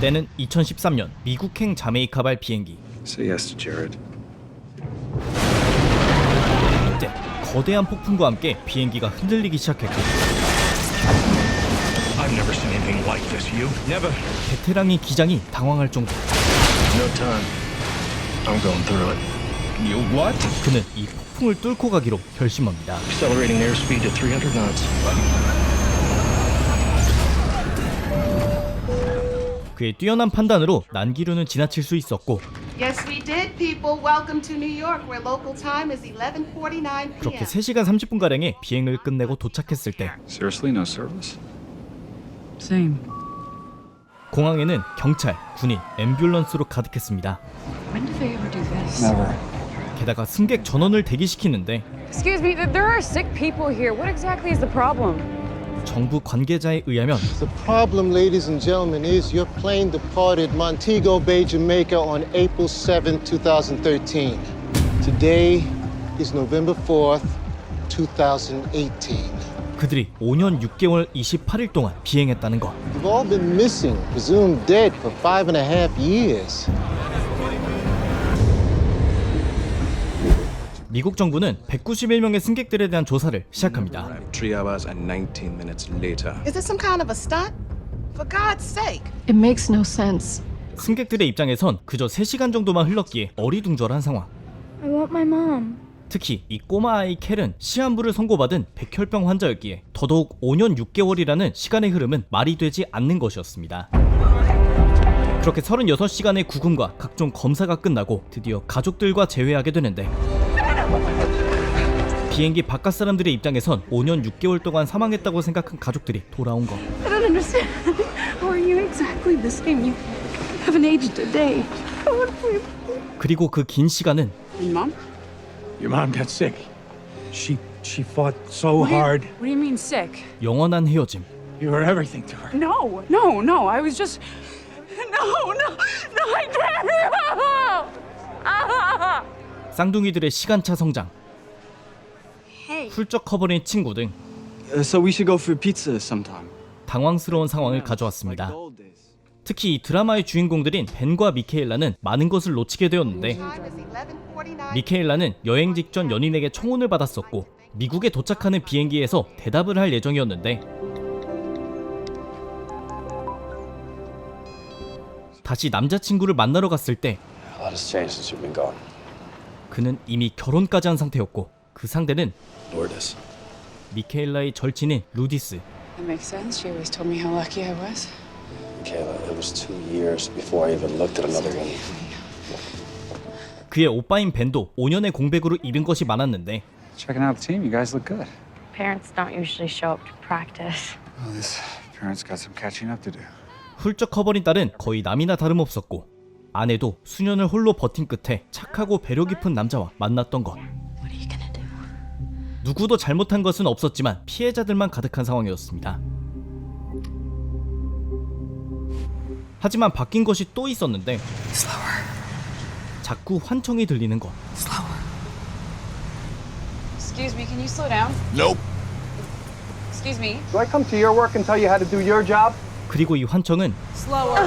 때는 2013년 미국행 자메이카발 비행기. Say yes to Jared. 이때 거대한 폭풍과 함께 비행기가 흔들리기 시작했고 I've never seen anything like this. You? Never. 베테랑인 기장이 당황할 정도. No time. I'm going through it. You what? 그는 이 폭풍을 뚫고 가기로 결심합니다. Accelerating airspeed to 300 knots. 그의 뛰어난 판단으로 난기류는 지나칠 수 있었고 Yes, we did, people. Welcome to New York, where local time is 11:49 그렇게 p.m. 3시간 30분가량의 비행을 끝내고 도착했을 때 Seriously, no service? Same. 공항에는 경찰, 군인, 앰뷸런스로 가득했습니다. When do they ever do this? Never. 게다가 승객 전원을 대기시키는데 Excuse me, there are sick people here. What exactly is the problem? 정부 관계자에 의하면 The problem, ladies and gentlemen, is your plane departed Montego Bay, Jamaica on April 7, 2013. Today is November 4th, 2018. 그들이 5년 6개월 28일 동안 비행했다는 것. You've all been missing, presumed dead for 5.5 years. 미국 정부는 191명의 승객들에 대한 조사를 시작합니다. 3 hours and 19 minutes later. Is this some kind of a stunt? For God's sake. It makes no sense. 승객들의 입장에선 그저 3시간 정도만 흘렀기에 어리둥절한 상황. I want my mom. 특히 이 꼬마 아이 켈은 시한부를 선고받은 백혈병 환자였기에 더더욱 5년 6개월이라는 시간의 흐름은 말이 되지 않는 것이었습니다. 그렇게 36시간의 구금과 각종 검사가 끝나고 드디어 가족들과 재회하게 되는데 비행기 바깥 사람들의 입장에선 5년 6개월 동안 사망했다고 생각한 가족들이 돌아온 것. I don't understand. How are you exactly the same? You haven't aged a day. 그리고 그 긴 시간은 Your mom? Your mom got sick. She fought so hard. What do you mean sick? 영원한 헤어짐. You were everything to her. No. I was just. No, I can't. 쌍둥이들의 시간차 성장. 훌쩍 커버린 친구 등 So we should go for pizza sometime. 당황스러운 상황을 가져왔습니다. Like old days. 특히 이 드라마의 주인공들인 벤과 미케일라는 많은 것을 놓치게 되었는데 Time is 11:49. 미케일라는 여행 직전 연인에게 청혼을 받았었고 미국에 도착하는 비행기에서 대답을 할 예정이었는데 다시 남자친구를 만나러 갔을 때 A lot has changed since you've been gone. 그는 이미 결혼까지 한 상태였고 그 상대는 Lourdes. 미케일라의 절친인 루디스. That makes sense. She always told me how lucky I was. Kayla, it was 2 years before I even looked at another woman. 그의 오빠인 벤도 5년의 공백으로 잃은 것이 많았는데 Checking out the team. You guys look good. Parents don't usually show up to practice. Well, this parents got some catching up to do. 훌쩍 커버린 딸은 거의 남이나 다름없었고 아내도 수년을 홀로 버틴 끝에 착하고 배려 깊은 남자와 만났던 것. What are you gonna do? 누구도 잘못한 것은 없었지만 피해자들만 가득한 상황이었습니다. 하지만 바뀐 것이 또 있었는데 자꾸 환청이 들리는 것. Excuse me, can you slow down? Nope. Excuse me. Do I come to your work and tell you how to do your job? 그리고 이 환청은 Slower.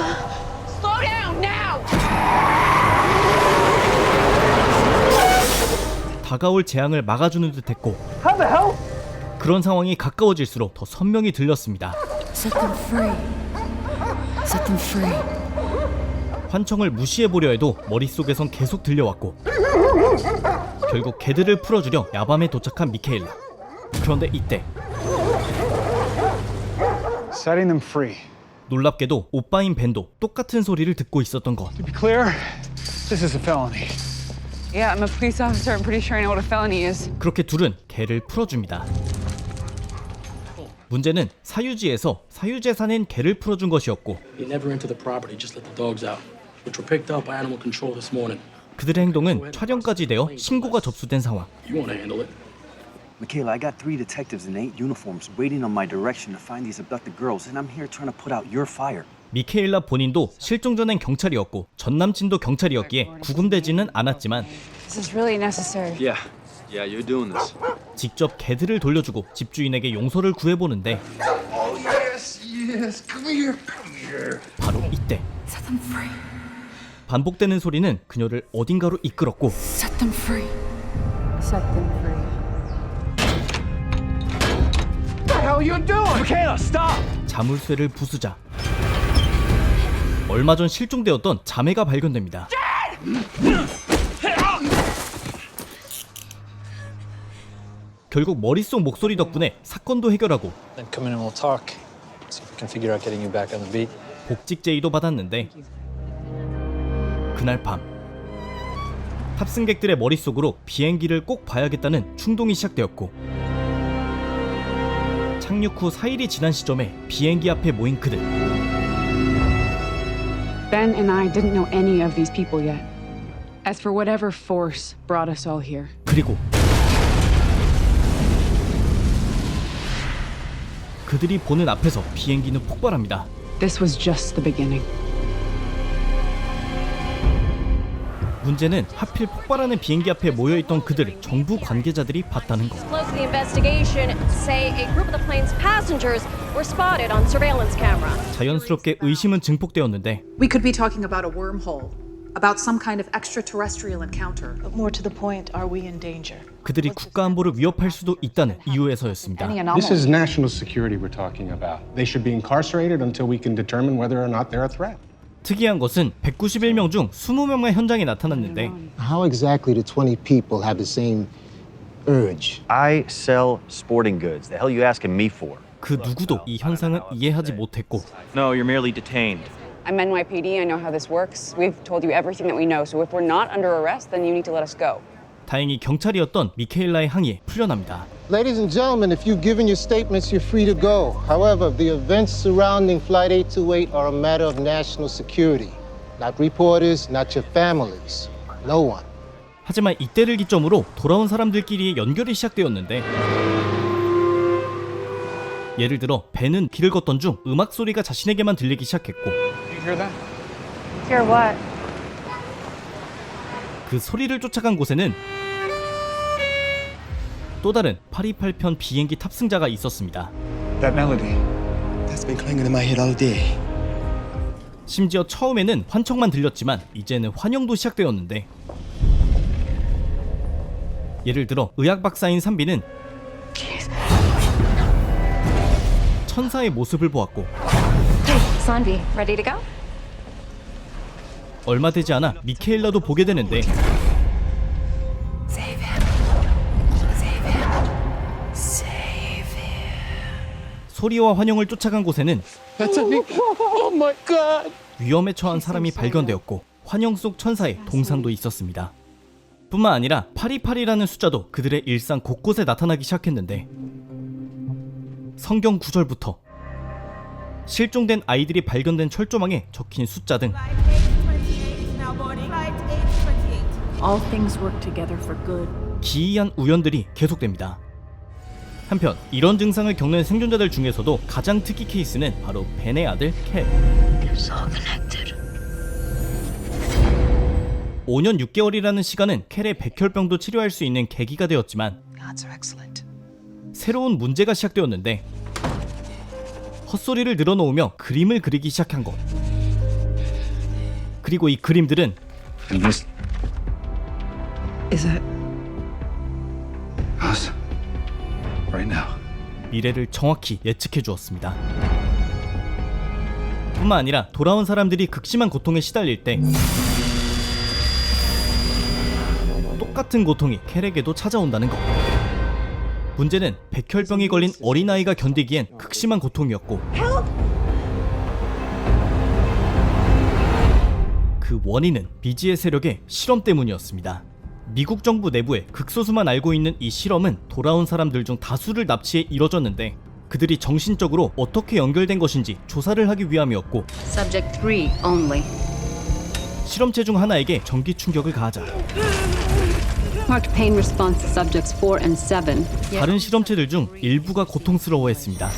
Slow down now. 다가올 재앙을 막아주는 듯했고 How the hell? 그런 상황이 가까워질수록 더 선명히 들렸습니다. Set them free. Set them free. 환청을 무시해보려 해도 머릿속에선 계속 들려왔고 결국 개들을 풀어주려 야밤에 도착한 미케일라. 그런데 이때 Setting them free. 놀랍게도 오빠인 벤도 똑같은 소리를 듣고 있었던 것. To be clear, this is a felony. Yeah, I'm a police officer. I'm pretty sure I know what a felony is. 그렇게 둘은 개를 풀어줍니다. 문제는 사유지에서 사유재산인 개를 풀어준 것이었고 He never entered the property, just let the dogs out, which were picked up by animal control this morning. 그들의 행동은 촬영까지 되어 신고가 접수된 상황. You want to handle it? Michaela, I got 3 detectives in 8 uniforms waiting on my direction to find these abducted girls, and I'm here trying to put out your fire. 미케일라 본인도 실종 전엔 경찰이었고 전 남친도 경찰이었기에 구금되지는 않았지만 This is really necessary. Yeah, you're doing this. 직접 개들을 돌려주고 집주인에게 용서를 구해보는데 Oh yes, come here. 바로 이때 Set them free. 반복되는 소리는 그녀를 어딘가로 이끌었고 Set them free. Set them free. What the hell are you doing? Michaela, stop! 자물쇠를 부수자 얼마 전 실종되었던 자매가 발견됩니다. 결국 머릿속 목소리 덕분에 사건도 해결하고 Then come in and we'll talk. See if we can figure out getting you back on the beat. 복직 제의도 받았는데 그날 밤 탑승객들의 머릿속으로 비행기를 꼭 봐야겠다는 충동이 시작되었고 착륙 후 4일이 지난 시점에 비행기 앞에 모인 그들. Ben and I didn't know any of these people yet. As for whatever force brought us all here. 그리고 그들이 보는 앞에서 비행기는 폭발합니다. This was just the beginning. 문제는 하필 폭발하는 비행기 앞에 모여있던 그들을 정부 관계자들이 봤다는 것. Close to the investigation, say a group of the plane's passengers were spotted on surveillance camera. 자연스럽게 의심은 증폭되었는데 We could be talking about a wormhole, about some kind of extraterrestrial encounter. But more to the point, are we in danger? 그들이 국가 안보를 위협할 수도 있다는 이유에서였습니다. This is national security we're talking about. They should be incarcerated until we can determine whether or not they're a threat. 특이한 것은 191명 중 20명만 현장에 나타났는데 How exactly do 20 people have the same urge? I sell sporting goods. The hell you asking me for? 그 누구도 이 현상을 이해하지 못했고 No, you're merely detained. I'm NYPD. I know how this works. We've told you everything that we know. So if we're not under arrest, then you need to let us go. 다행히 경찰이었던 미케일라의 항의에 풀려납니다. Ladies and gentlemen, if you've given your statements, you're free to go. However, the events surrounding Flight 828 are a matter of national security. Not reporters, not your families. No one. 하지만 이때를 기점으로 돌아온 사람들끼리의 연결이 시작되었는데 예를 들어 벤은 길을 걷던 중 음악 소리가 자신에게만 들리기 시작했고 You hear that? Hear what? 그 소리를 쫓아간 곳에는 또 다른 828편 비행기 탑승자가 있었습니다. That melody. That's been clanging in my head all day. 심지어 처음에는 환청만 들렸지만 이제는 환영도 시작되었는데 예를 들어 의학 박사인 산비는 천사의 모습을 보았고 Hey, Sanvi, ready to go? 얼마 되지 않아 미케일라도 보게 되는데 Save him. Save him. Save him. 소리와 환영을 쫓아간 곳에는 Oh my God! 위험에 처한 사람이 발견되었고 환영 속 천사의 동상도 있었습니다. 뿐만 아니라 828이라는 숫자도 그들의 일상 곳곳에 나타나기 시작했는데 성경 구절부터 실종된 아이들이 발견된 철조망에 적힌 숫자 등 All things work together for good. 기이한 우연들이 계속됩니다. 한편 이런 증상을 겪는 생존자들 중에서도 가장 특이 케이스는 바로 벤의 아들 켈. 5년 6개월이라는 시간은 켈의 백혈병도 치료할 수 있는 계기가 되었지만 Gods are excellent. 새로운 문제가 시작되었는데 헛소리를 늘어놓으며 그림을 그리기 시작한 것. 그리고 이 그림들은 And this Is that us right now. 미래를 정확히 예측해 주었습니다. 뿐만 아니라 돌아온 사람들이 극심한 고통에 시달릴 때 똑같은 고통이 켈에게도 찾아온다는 것. 문제는 백혈병이 걸린 어린아이가 견디기엔 극심한 고통이었고 그 원인은 미지의 세력의 실험 때문이었습니다. 미국 정부 내부에 극소수만 알고 있는 이 실험은 돌아온 사람들 중 다수를 납치해 이뤄졌는데 그들이 정신적으로 어떻게 연결된 것인지 조사를 하기 위함이었고 Subject 3 only. 실험체 중 하나에게 전기 충격을 가하자 Marked pain response to subjects 4 and 7. 다른 실험체들 중 일부가 고통스러워했습니다.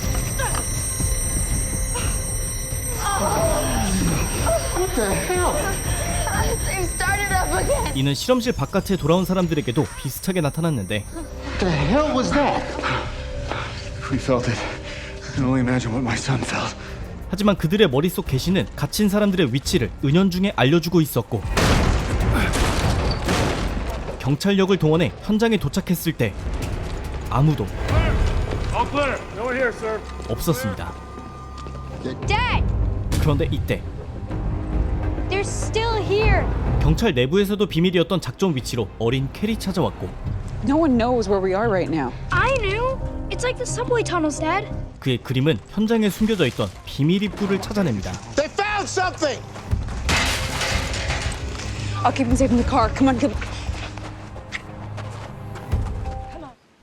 이는 실험실 바깥에 돌아온 사람들에게도 비슷하게 나타났는데 What the hell was that? If we felt it, I can only imagine what my son felt. 하지만 그들의 머릿속 게시는 갇힌 사람들의 위치를 은연중에 알려주고 있었고, 경찰력을 동원해 현장에 도착했을 때 아무도 없었습니다. Dad! 그런데 이때 They're still here! 경찰 내부에서도 비밀이었던 작전 위치로 어린 켈이 찾아왔고, No one knows where we are right now. I knew! It's like the subway tunnels, Dad. 그의 그림은 현장에 숨겨져 있던 비밀 입구를 찾아냅니다. They found something! I'll keep him safe in the car. Come on, come.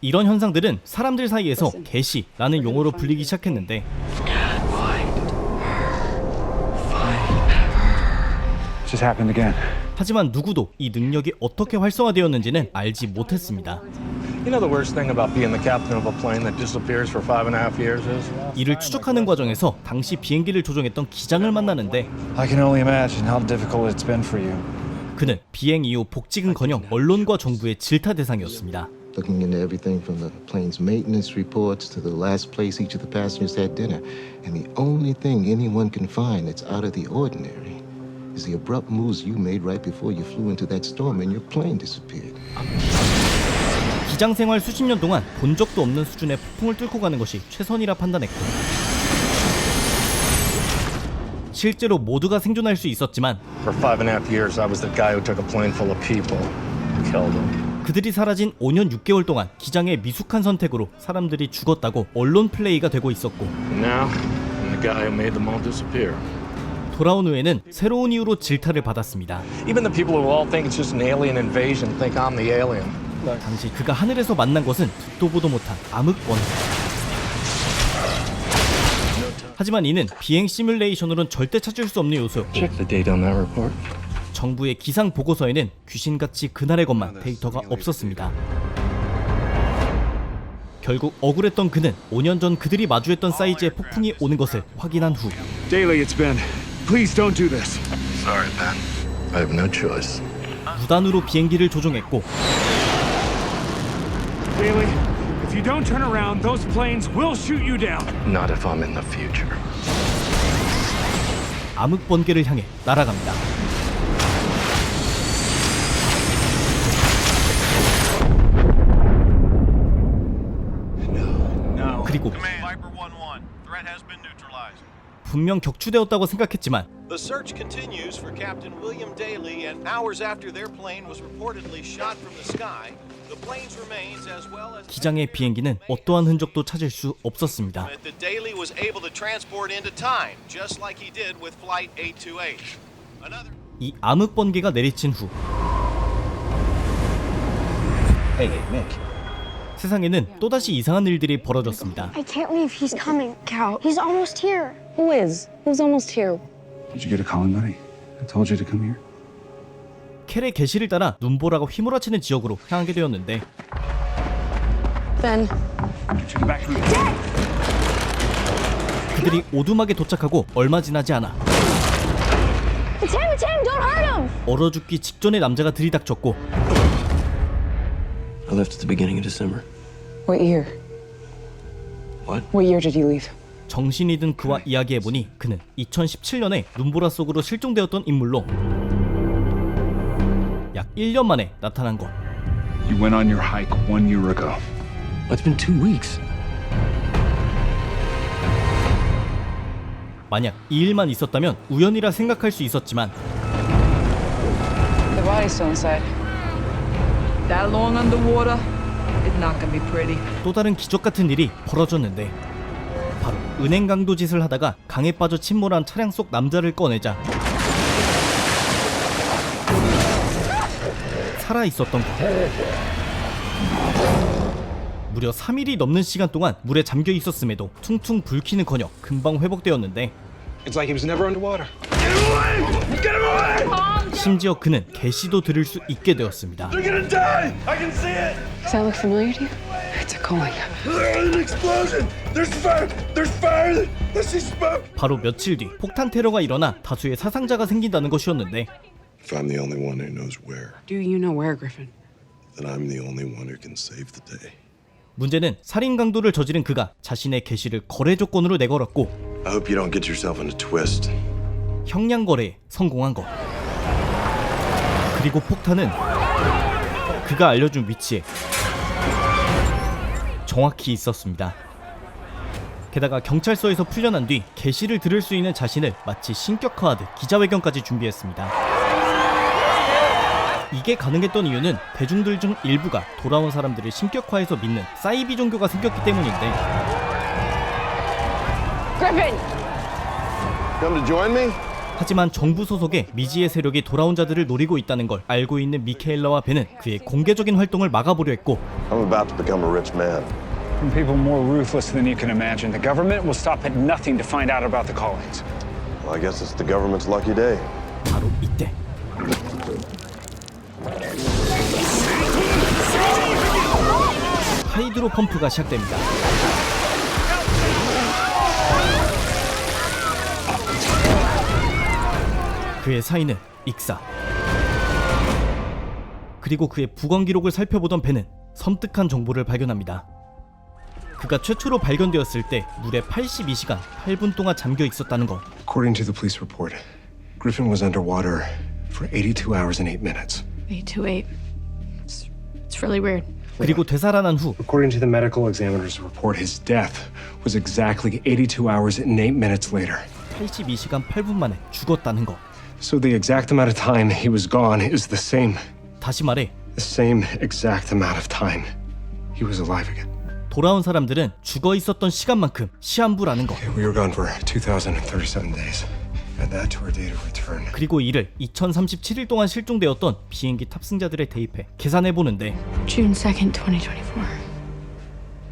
이런 현상들은 사람들 사이에서 게시라는 용어로 불리기 시작했는데, Just happened again. 하지만 누구도 이 능력이 어떻게 활성화되었는지는 알지 못했습니다. You know the worst thing about being the captain of a plane that disappears for 5.5 years is? 이를 추적하는 과정에서 당시 비행기를 조종했던 기장을 만나는데, I can only imagine how difficult it's been for you. 그는 비행 이후 복직은커녕 언론과 정부의 질타 대상이었습니다. Looking into everything from the plane's maintenance reports to the last place each of the passengers had dinner. And the only thing anyone can find that's out of the ordinary is the abrupt moves you made right before you flew into that storm and your plane disappeared. 기장 생활 수십 년 동안 본 적도 없는 수준의 폭풍을 뚫고 가는 것이 최선이라 판단했고, 실제로 모두가 생존할 수 있었지만 For 5.5 years, I was the guy who took a plane full of people, killed them. 그들이 사라진 5년 6개월 동안 기장의 미숙한 선택으로 사람들이 죽었다고 언론 플레이가 되고 있었고, Now, I'm the guy who made them all disappear. 돌아온 후에는 새로운 이유로 질타를 받았습니다. Even the people who all think it's just an alien invasion think I'm the alien. 당시 그가 하늘에서 만난 것은 듣도 보도 못한 암흑번. 하지만 이는 비행 시뮬레이션으로는 절대 찾을 수 없는 요소였고, Check the date on that report. 정부의 기상 보고서에는 귀신같이 그날의 것만 데이터가 없었습니다. 결국 억울했던 그는 5년 전 그들이 마주했던 사이즈의 폭풍이 오는 것을 확인한 후 Daily, it's Ben. Please don't do this. Sorry, Ben. I have no choice. 무단으로 비행기를 조종했고, Daily, if you don't turn around, those planes will shoot you down. Not if I'm in the future. 암흑번개를 향해 날아갑니다. 그리고 분명 격추되었다고 생각했지만 The search continues for Captain William Daly, and hours after their plane was reportedly shot from the sky, the plane's remains as well as 기장의 비행기는 어떠한 흔적도 찾을 수 없었습니다. that Daly was able to transport into time, just like he did with Flight 828. Another 이 암흑번개가 내리친 후 세상에는 또다시 이상한 일들이 벌어졌습니다. I can't believe he's coming. Cal, he's almost here. Who is? Who's almost here? Did you get a calling, buddy? I told you to come here. 켈의 게시를 따라 눈보라가 휘몰아치는 지역으로 향하게 되었는데, Ben. 그들이 오두막에 도착하고 얼마 지나지 않아 It's him! It's him! Don't hurt him! 얼어 죽기 직전의 남자가 들이닥쳤고, I left at the beginning of December. What year? What? What year did you leave? 정신이 든 그와 이야기해보니 그는 2017년에 눈보라 속으로 실종되었던 인물로 약 1년 만에 나타난 것. You went on your hike 1 year ago. It's been 2 weeks. 만약 이 일만 있었다면 우연이라 생각할 수 있었지만 The body's still inside. That long underwater, it's not gonna be pretty. 또 다른 기적 같은 일이 벌어졌는데, 바로 은행 강도 짓을 하다가 강에 빠져 침몰한 차량 속 남자를 꺼내자 살아 있었던 것. 무려 3일이 넘는 시간 동안 물에 잠겨 있었음에도 퉁퉁 불키는커녕 금방 회복되었는데, It's like he was never underwater. 심지어 그는 개시도 들을 수 있게 되었습니다. Does that look familiar to you? It's a calling. 바로 며칠 뒤 폭탄 테러가 일어나 다수의 사상자가 생긴다는 것이었는데, If I'm the only one who knows where, Do you know where, Griffin? then I'm the only one who can save the day. 문제는 살인 강도를 저지른 그가 자신의 개시를 거래 조건으로 내걸었고, I hope you don't get yourself in a twist. 형량 거래에 성공한 것. 그리고 폭탄은 그가 알려준 위치에 정확히 있었습니다. 게다가 경찰서에서 풀려난 뒤 계시를 들을 수 있는 자신을 마치 신격화하듯 기자회견까지 준비했습니다. 이게 가능했던 이유는 대중들 중 일부가 돌아온 사람들을 신격화해서 믿는 사이비 종교가 생겼기 때문인데, Griffin! Come to join me? 하지만 정부 소속의 미지의 세력이 돌아온 자들을 노리고 있다는 걸 알고 있는 미케일라와 벤은 그의 공개적인 활동을 막아보려 했고, I'm about to become a rich man. From people more ruthless than you can imagine, the government will stop at nothing to find out about the callings. Well, I guess it's the government's lucky day. 바로 이때 하이드로 펌프가 시작됩니다. 그의 사인은 익사. 그리고 그의 부검 기록을 살펴보던 벤은 섬뜩한 정보를 발견합니다. 그가 최초로 발견되었을 때 물에 82시간 8분 동안 잠겨 있었다는 것. According to the police report, Griffin was underwater for 82 hours and 8 minutes. 828. It's really weird. 그리고 되살아난 후 According to the medical examiner's report, his death was exactly 82 hours and 8 minutes later. 82시간 8분 만에 죽었다는 것. So the exact amount of time he was gone is the same. 다시 말해 The same exact amount of time he was alive again. 돌아온 사람들은 죽어 있었던 시간만큼 시한부라는 것. We were gone for 2,037 days. Add that to our date of return. 그리고 이를 2037일 동안 실종되었던 비행기 탑승자들에 대입해 계산해 보는데 June 2nd, 2024.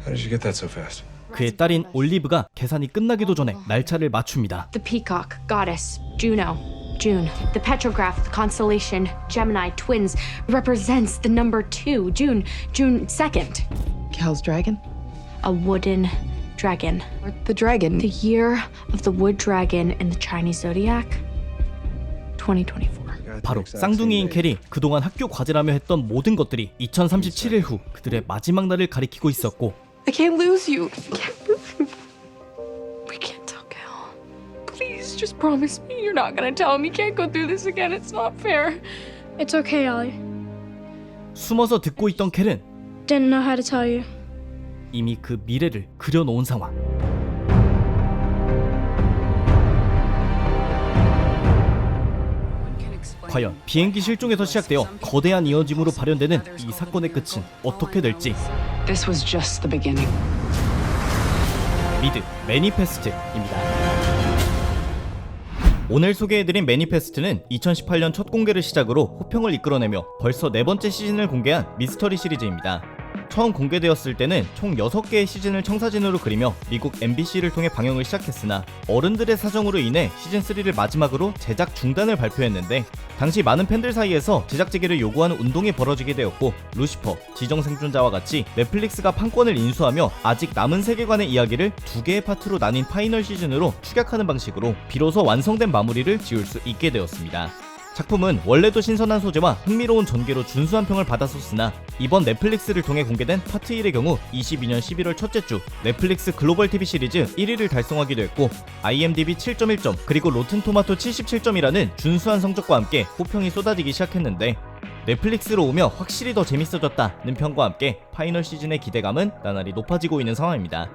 How did you get that so fast? 그의 딸인 올리브가 계산이 끝나기도 전에 날짜를 맞춥니다. The peacock, goddess, Juno. June. The petrograph, the constellation, Gemini, twins, represents the number 2, June 2nd. Cal's dragon? A wooden dragon. The dragon. The year of the wood dragon in the Chinese zodiac, 2024. 바로 쌍둥이인 켈이 그동안 학교 과제라며 했던 모든 것들이 2037일 후 그들의 마지막 날을 가리키고 있었고, I can't lose you. We can't tell Cal. Please, just promise me you're not gonna tell him. You can't go through this again. It's not fair. It's okay, Ollie. 숨어서 듣고 있던 켈은 Didn't know how to tell you. 이미 그 미래를 그려놓은 상황. 과연 비행기 실종에서 시작되어 거대한 이어짐으로 발현되는 이 사건의 끝은 어떻게 될지. This was just the beginning. 미드 매니페스트입니다. 오늘 소개해드린 매니페스트는 2018년 첫 공개를 시작으로 호평을 이끌어내며 벌써 4번째 시즌을 공개한 미스터리 시리즈입니다. 처음 공개되었을 때는 총 6개의 시즌을 청사진으로 그리며 미국 MBC를 통해 방영을 시작했으나 어른들의 사정으로 인해 시즌3를 마지막으로 제작 중단을 발표했는데, 당시 많은 팬들 사이에서 제작 재개를 요구하는 운동이 벌어지게 되었고, 루시퍼, 지정생존자와 같이 넷플릭스가 판권을 인수하며 아직 남은 세계관의 이야기를 2개의 파트로 나뉜 파이널 시즌으로 축약하는 방식으로 비로소 완성된 마무리를 지을 수 있게 되었습니다. 작품은 원래도 신선한 소재와 흥미로운 전개로 준수한 평을 받았었으나 이번 넷플릭스를 통해 공개된 파트 1의 경우 22년 11월 첫째 주 넷플릭스 글로벌 TV 시리즈 1위를 달성하기도 했고, IMDb 7.1점 그리고 로튼토마토 77점이라는 준수한 성적과 함께 호평이 쏟아지기 시작했는데, 넷플릭스로 오며 확실히 더 재밌어졌다는 평과 함께 파이널 시즌의 기대감은 나날이 높아지고 있는 상황입니다.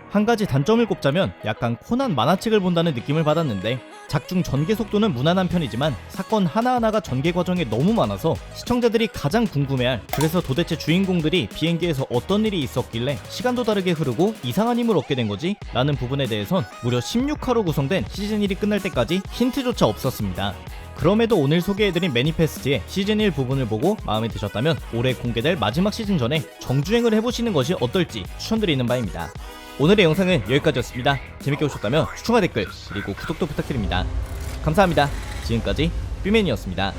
한 가지 단점을 꼽자면 약간 코난 만화책을 본다는 느낌을 받았는데, 작중 전개 속도는 무난한 편이지만 사건 하나하나가 전개 과정에 너무 많아서 시청자들이 가장 궁금해할, 그래서 도대체 주인공들이 비행기에서 어떤 일이 있었길래 시간도 다르게 흐르고 이상한 힘을 얻게 된 거지? 라는 부분에 대해선 무려 16화로 구성된 시즌 1이 끝날 때까지 힌트조차 없었습니다. 그럼에도 오늘 소개해드린 매니페스트의 시즌 1 부분을 보고 마음에 드셨다면 올해 공개될 마지막 시즌 전에 정주행을 해보시는 것이 어떨지 추천드리는 바입니다. 오늘의 영상은 여기까지였습니다. 재밌게 보셨다면 추천과 댓글 그리고 구독도 부탁드립니다. 감사합니다. 지금까지 뷰맨이었습니다.